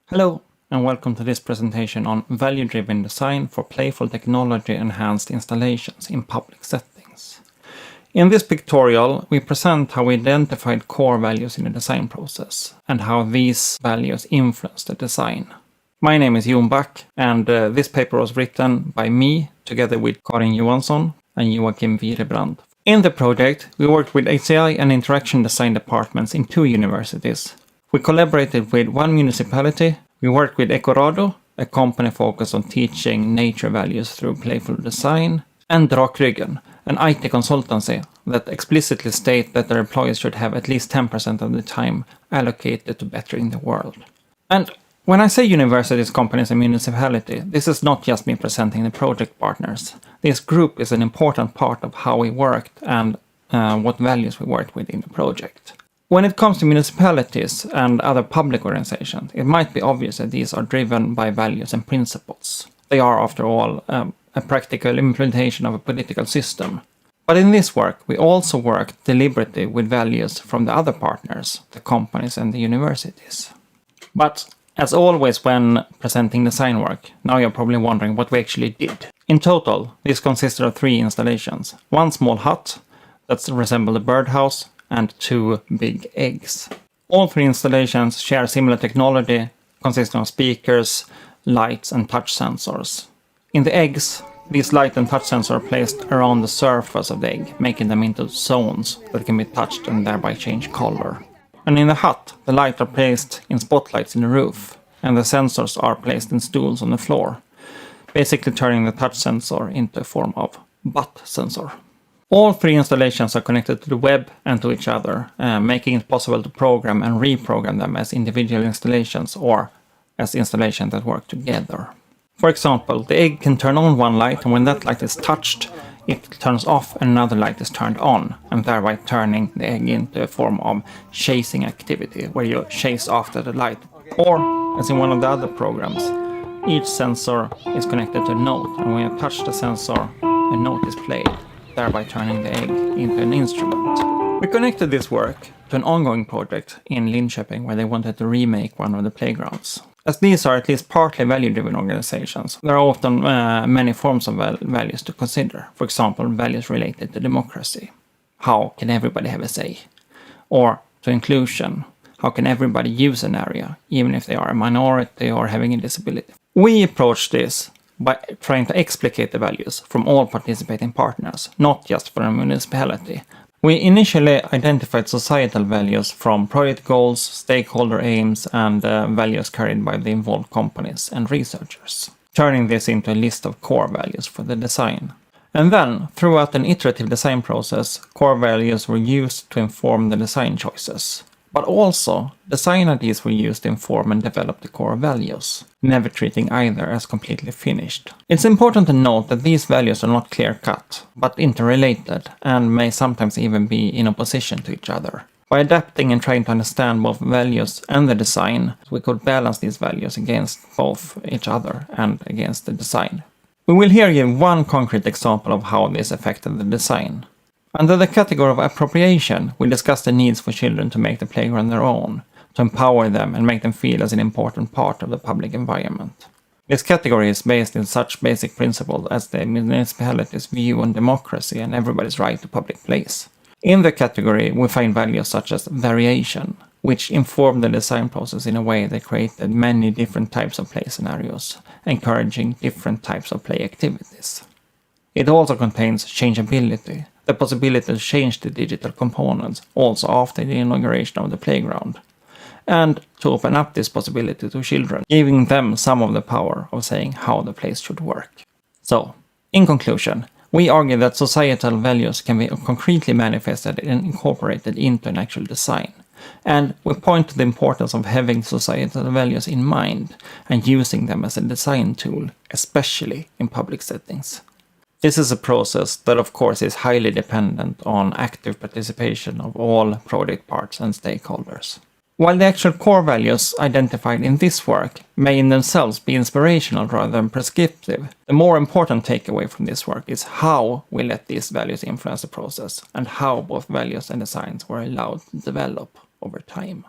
Hello, and welcome to this presentation on value-driven design for playful technology-enhanced installations in public settings. In this pictorial, we present how we identified core values in the design process and how these values influence the design. My name is Jon Back, and this paper was written by me together with Karin Johansson and Joacim Wireband. In the project, we worked with HCI and interaction design departments in 2 universities. We collaborated with 1 municipality, we worked with Ecorado, a company focused on teaching nature values through playful design, and Drakryggen, an IT consultancy that explicitly state that their employees should have at least 10% of the time allocated to bettering the world. And when I say universities, companies and municipality, this is not just me presenting the project partners. This group is an important part of how we worked and what values we worked with in the project. When it comes to municipalities and other public organizations, it might be obvious that these are driven by values and principles. They are, after all, a practical implementation of a political system. But in this work, we also worked deliberately with values from the other partners, the companies and the universities. But as always when presenting design work, now you're probably wondering what we actually did. In total, this consisted of 3 installations. 1 small hut that resembled a birdhouse, and 2 big eggs. All 3 installations share similar technology, consisting of speakers, lights and touch sensors. In the eggs, these light and touch sensors are placed around the surface of the egg, making them into zones that can be touched and thereby change color. And in the hut, the lights are placed in spotlights in the roof, and the sensors are placed in stools on the floor, basically turning the touch sensor into a form of butt sensor. All 3 installations are connected to the web and to each other, making it possible to program and reprogram them as individual installations or as installations that work together. For example, the egg can turn on one light, and when that light is touched, it turns off and another light is turned on, and thereby turning the egg into a form of chasing activity, where you chase after the light. Or, as in one of the other programs, each sensor is connected to a note, and when you touch the sensor, a note is played, thereby turning the egg into an instrument. We connected this work to an ongoing project in Linköping where they wanted to remake one of the playgrounds. As these are at least partly value-driven organizations, there are often many forms of values to consider. For example, values related to democracy. How can everybody have a say? Or to inclusion. How can everybody use an area, even if they are a minority or having a disability? We approach this by trying to explicate the values from all participating partners, not just for a municipality. We initially identified societal values from project goals, stakeholder aims, and values carried by the involved companies and researchers, turning this into a list of core values for the design. And then, throughout an iterative design process, core values were used to inform the design choices. But also, design ideas were used to inform and develop the core values, never treating either as completely finished. It's important to note that these values are not clear-cut, but interrelated, and may sometimes even be in opposition to each other. By adapting and trying to understand both values and the design, we could balance these values against both each other and against the design. We will here give 1 concrete example of how this affected the design. Under the category of appropriation, we discuss the needs for children to make the playground their own, to empower them and make them feel as an important part of the public environment. This category is based in such basic principles as the municipality's view on democracy and everybody's right to public place. In the category, we find values such as variation, which inform the design process in a way that created many different types of play scenarios, encouraging different types of play activities. It also contains changeability, the possibility to change the digital components also after the inauguration of the playground, and to open up this possibility to children, giving them some of the power of saying how the place should work. So, in conclusion, we argue that societal values can be concretely manifested and incorporated into an actual design, and we point to the importance of having societal values in mind and using them as a design tool, especially in public settings. This is a process that of course is highly dependent on active participation of all project parts and stakeholders. While the actual core values identified in this work may in themselves be inspirational rather than prescriptive, the more important takeaway from this work is how we let these values influence the process and how both values and designs were allowed to develop over time.